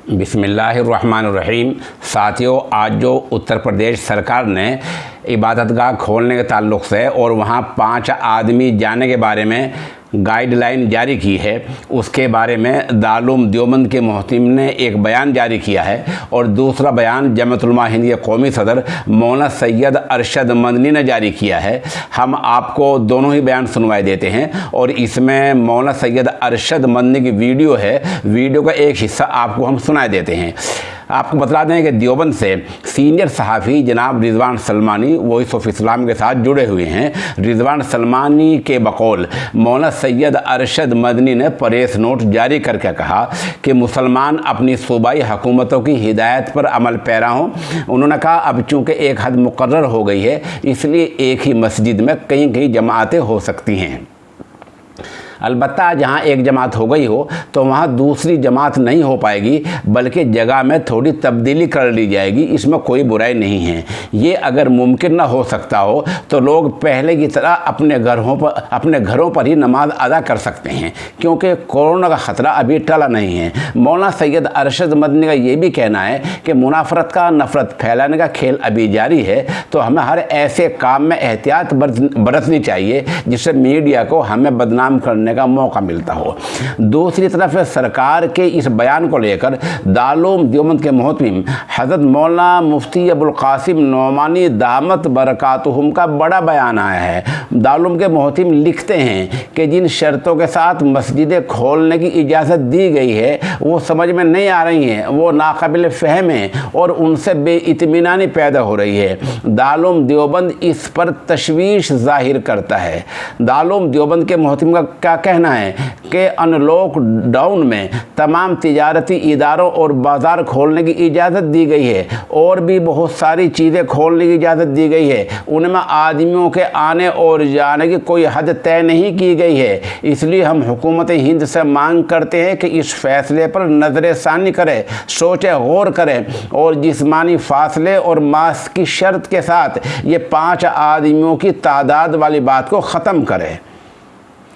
बिस्मिल्लाहिर्रहमानिर्रहीम। साथियों, आज जो उत्तर प्रदेश सरकार ने इबादतगाह खोलने के ताल्लुक़ से और वहाँ 5 आदमी जाने के बारे में गाइडलाइन जारी की है, उसके बारे में दारुल देवबंद के मोहतिम ने एक बयान जारी किया है और दूसरा बयान जमात उलमा हिंद के कौमी सदर मौलाना सैयद अरशद मदनी ने जारी किया है। हम आपको दोनों ही बयान सुनवाई देते हैं और इसमें मौलाना सैयद अरशद मदनी की वीडियो है, वीडियो का एक हिस्सा आपको हम सुनाए देते हैं। आपको बता दें कि देवबंद से सीनियर सहाफ़ी जनाब Rizwan Salmani voice of Islam के साथ जुड़े हुए हैं। रिजवान सलमानी के बकौल मौलाना सैयद अरशद मदनी ने प्रेस नोट जारी करके कहा कि मुसलमान अपनी सूबाई हुकूमतों की हिदायत पर अमल पैरा हों। उन्होंने कहा अब चूँकि एक हद मुकर्रर हो गई है, इसलिए एक ही मस्जिद में कई जमातें हो सकती हैं। अलबत्ता जहाँ एक जमात हो गई हो तो वहाँ दूसरी जमात नहीं हो पाएगी, बल्कि जगह में थोड़ी तब्दीली कर ली जाएगी। इसमें कोई बुराई नहीं है। ये अगर मुमकिन ना हो सकता हो तो लोग पहले की तरह अपने घरों पर ही नमाज अदा कर सकते हैं, क्योंकि कोरोना का ख़तरा अभी टला नहीं है। मौलाना सैयद अरशद मदनी का ये भी कहना है कि मुनाफरत का नफ़रत फैलाने का खेल अभी जारी है, तो हमें हर ऐसे काम में एहतियात बरतनी चाहिए जिससे मीडिया को हमें बदनाम करने का मौका मिलता हो। दूसरी तरफ सरकार के इस बयान को लेकर दारुल देवबंद के मोहतमिम हज़रत मौलाना मुफ्ती अबुल कासिम नौमानी दामत बरकातुहुम का बड़ा बयान आया है। दारुल के मोहतमिम लिखते हैं कि जिन शर्तों के साथ मस्जिदें खोलने की इजाज़त दी गई है वो समझ में नहीं आ रही हैं, वो नाकाबिल फ़हम हैं और उनसे बेइत्मीनानी पैदा हो रही है। दारुल देवबंद इस पर तशवीश ज़ाहिर करता है। दारुल देवबंद के मोहतमिम का क्या कहना है कि अनलॉक डाउन में तमाम तिजारती इदारों और बाज़ार खोलने की इजाज़त दी गई है और भी बहुत सारी चीज़ें खोलने की इजाज़त दी गई है। उनमें आदमियों के आने और जाने की कोई हद तय नहीं की गई है। इसलिए हम हुकूमत हिंद से मांग करते हैं कि इस फैसले पर नज़र-ए-सानी करें, सोचे गौर करें और जिस्मानी फासले और मास्क की शर्त के साथ ये 5 आदमियों की तादाद वाली बात को ख़त्म करें।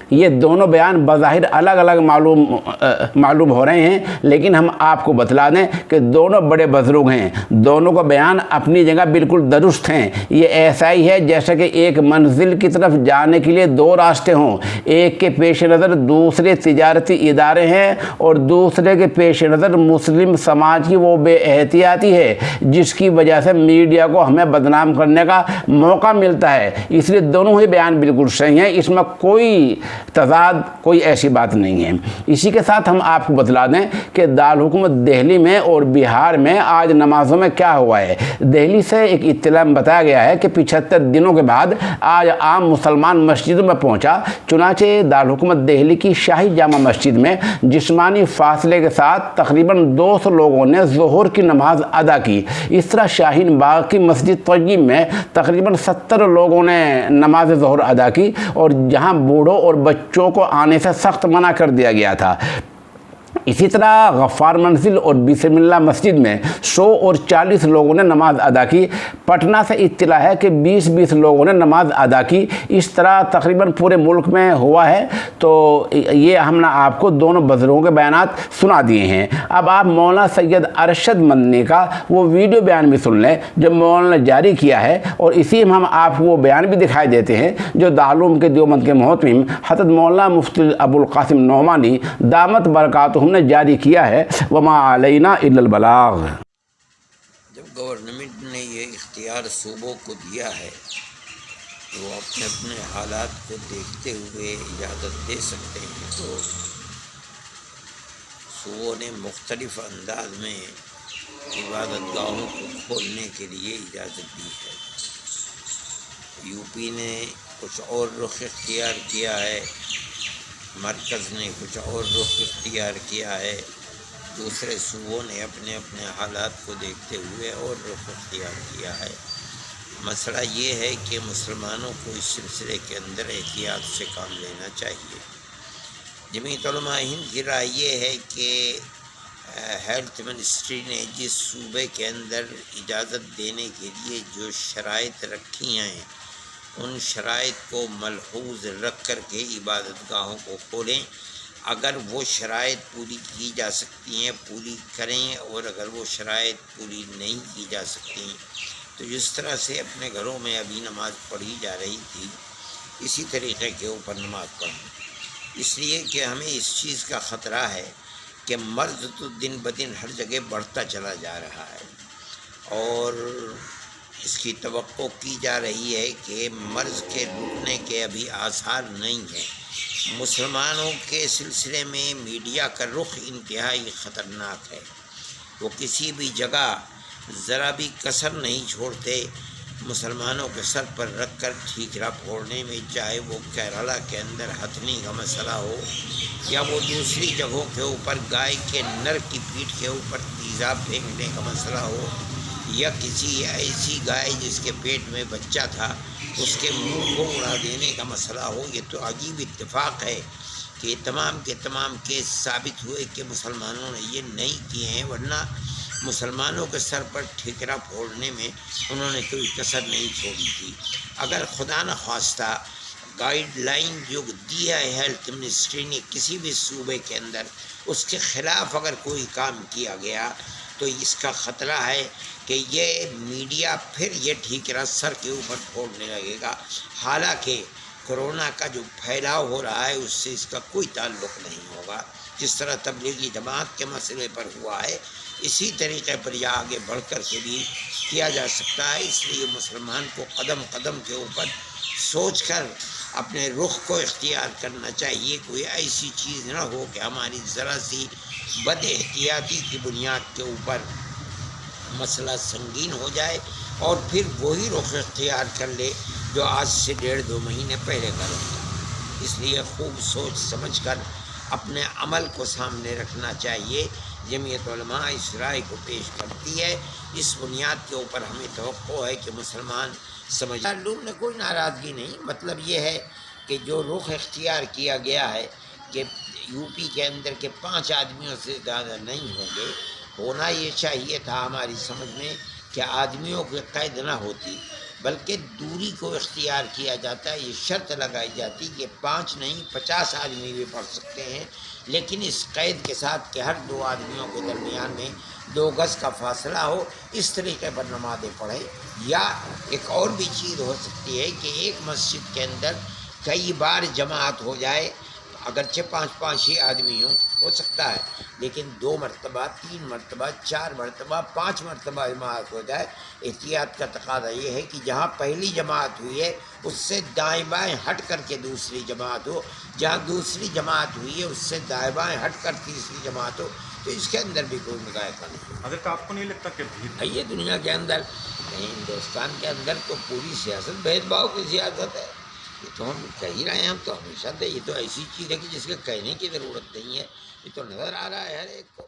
ये दोनों बयान बज़ाहिर अलग अलग मालूम हो रहे हैं, लेकिन हम आपको बतला दें कि दोनों बड़े बुज़ुर्ग हैं। दोनों का बयान अपनी जगह बिल्कुल दुरुस्त हैं। ये ऐसा ही है जैसे कि एक मंजिल की तरफ जाने के लिए 2 रास्ते हों, एक के पेश नज़र दूसरे तिजारती इदारे हैं और दूसरे के पेश नज़र मुस्लिम समाज की वो बेएहतियाती है जिसकी वजह से मीडिया को हमें बदनाम करने का मौका मिलता है। इसलिए दोनों ही बयान बिल्कुल सही हैं, इसमें कोई तज़ाद कोई ऐसी बात नहीं है। इसी के साथ हम आपको बतला दें कि दारुल हुकूमत दिल्ली में और बिहार में आज नमाज़ों में क्या हुआ है। दिल्ली से एक इत्तला में बताया गया है कि 75 दिनों के बाद आज आम मुसलमान मस्जिदों में पहुंचा। चुनाचे दारुल हुकूमत दिल्ली की शाही जामा मस्जिद में जिस्मानी फासले के साथ तकरीबन 200 लोगों ने ज़ोहर की नमाज अदा की। इस तरह शाहीन बाग की मस्जिद तय्यब में तकरीबन 70 लोगों ने नमाज ज़ोहर अदा की और जहाँ बूढ़ों और बच्चों को आने से सख्त मना कर दिया गया था। इसी तरह गफ़ार मंजिल और बिस्मिल्लाह मस्जिद में 100 और 40 लोगों ने नमाज अदा की। पटना से इत्तला है कि 20 लोगों ने नमाज अदा की। इस तरह तकरीबन पूरे मुल्क में हुआ है। तो ये हमने आपको दोनों बुज़ुर्गों के बयानात सुना दिए हैं। अब आप मौलाना सैयद अरशद मदनी का वो वीडियो बयान भी सुन लें जो मौलाना ने जारी किया है, और इसी में हम आपको वो बयान भी दिखाई देते हैं जो दारुल के देवबंद के मोहतमिम हज़रत मौलाना मुफ्ती अबुल कासिम नौमानी दामत बरकातुहुम ने जारी किया है। वमा अलैना इल्लल बलाग। जब गवर्नमेंट ने ये इख्तियार सूबों को दिया है तो वो अपने अपने हालात को देखते हुए इजाज़त दे सकते हैं। तो सूबों ने मुख्तलिफ़ अंदाज में इबादतगाहों को खोलने के लिए इजाज़त दी है। यूपी ने कुछ और रुख इख्तियार किया है, मरकज़ ने कुछ और रुख इख्तियार किया है, दूसरे सूबों ने अपने अपने हालात को देखते हुए और रुख इख्तियार किया है। मसला ये है कि मुसलमानों को इस सिलसिले के अंदर एहतियात से काम लेना चाहिए। जमीयत उलमा हिंद की राय ये है कि हेल्थ मिनिस्ट्री ने जिस सूबे के अंदर इजाज़त देने के लिए जो शराइत रखी हैं उन शराइत को मलहूज़ रख कर के इबादतगाहों को खोलें। اگر وہ شرائط پوری کی جا سکتی ہیں پوری کریں، اور اگر وہ شرائط پوری نہیں کی جا سکتی تو جس طرح سے اپنے گھروں میں ابھی نماز پڑھی جا رہی تھی اسی طریقے کے اوپر نماز پڑھیں، اس لیے کہ ہمیں اس چیز کا خطرہ ہے کہ مرض تو دن بدن ہر جگہ بڑھتا چلا جا رہا ہے، اور اس کی توقع کی جا رہی ہے کہ مرض کے رکنے کے ابھی آثار نہیں ہیں۔ مسلمانوں کے سلسلے میں میڈیا کا رخ انتہائی خطرناک ہے، وہ کسی بھی جگہ ذرا بھی کسر نہیں چھوڑتے مسلمانوں کے سر پر رکھ کر ٹھیکرا پھوڑنے میں، چاہے وہ کیرالہ کے اندر ہتھنی کا مسئلہ ہو یا وہ دوسری جگہوں کے اوپر گائے کے نر کی پیٹھ کے اوپر تیزاب پھینکنے کا مسئلہ ہو، یا کسی ایسی گائے جس کے پیٹ میں بچہ تھا اس کے منہ کو اڑا دینے کا مسئلہ ہو۔ یہ تو عجیب اتفاق ہے کہ تمام کے تمام کیس ثابت ہوئے کہ مسلمانوں نے یہ نہیں کیے ہیں، ورنہ مسلمانوں کے سر پر ٹھیکرا پھوڑنے میں انہوں نے کوئی کسر نہیں چھوڑی تھی۔ اگر خدا نخواستہ گائیڈ لائن جو دی ہے ہیلتھ منسٹری نے کسی بھی صوبے کے اندر، اس کے خلاف اگر کوئی کام کیا گیا تو اس کا خطرہ ہے کہ یہ میڈیا پھر یہ ٹھیکرا سر کے اوپر پھوڑنے لگے گا، حالانکہ کرونا کا جو پھیلاؤ ہو رہا ہے اس سے اس کا کوئی تعلق نہیں ہوگا۔ جس طرح تبلیغی جماعت کے مسئلے پر ہوا ہے اسی طریقے پر یہ آگے بڑھ کر کے بھی کیا جا سکتا ہے، اس لیے مسلمان کو قدم قدم کے اوپر سوچ کر اپنے رخ کو اختیار کرنا چاہیے۔ کوئی ایسی چیز نہ ہو کہ ہماری ذرا سی بد احتیاطی کی بنیاد کے اوپر مسئلہ سنگین ہو جائے اور پھر وہی رخ اختیار کر لے جو آج سے 1.5-2 مہینے پہلے کا رخ تھا۔ اس لیے خوب سوچ سمجھ کر اپنے عمل کو سامنے رکھنا چاہیے۔ جمعیت علماء اس رائے کو پیش کرتی ہے، اس بنیاد کے اوپر ہمیں توقع ہے کہ مسلمان سمجھ لوگ نے کوئی ناراضگی نہیں، مطلب یہ ہے کہ جو رخ اختیار کیا گیا ہے کہ یو پی کے اندر کے 5 آدمیوں سے زیادہ نہیں ہوں گے، ہونا یہ چاہیے تھا ہماری سمجھ میں کہ آدمیوں کی قید نہ ہوتی بلکہ دوری کو اختیار کیا جاتا ہے۔ یہ شرط لگائی جاتی کہ 5 نہیں 50 آدمی بھی پڑھ سکتے ہیں، لیکن اس قید کے ساتھ کہ ہر 2 آدمیوں کے درمیان میں 2 گز کا فاصلہ ہو، اس طریقے پر نمازیں پڑھیں۔ یا ایک اور بھی چیز ہو سکتی ہے کہ ایک مسجد کے اندر کئی بار جماعت ہو جائے، اگرچہ 5 ہی آدمی ہو سکتا ہے، لیکن 2 مرتبہ 3 مرتبہ 4 مرتبہ 5 مرتبہ جماعت ہو جائے۔ احتیاط کا تقاضا یہ ہے کہ جہاں پہلی جماعت ہوئی ہے اس سے دائیں بائیں ہٹ کر کے دوسری جماعت ہو، جہاں دوسری جماعت ہوئی ہے اس سے دائیں بائیں ہٹ کر تیسری جماعت ہو، تو اس کے اندر بھی کوئی مذائقہ نہیں۔ حضرت آپ کو نہیں لگتا کہ یہ دنیا کے اندر ہندوستان کے اندر تو پوری سیاست بھید بھاؤ کی سیاست ہے، یہ تو ہم کہہ ہی رہے ہیں، ہم تو ہمیشہ سے، یہ تو ایسی چیز ہے کہ جس کے کہنے کی ضرورت نہیں ہے، یہ تو نظر آ رہا ہے ہر ایک کو۔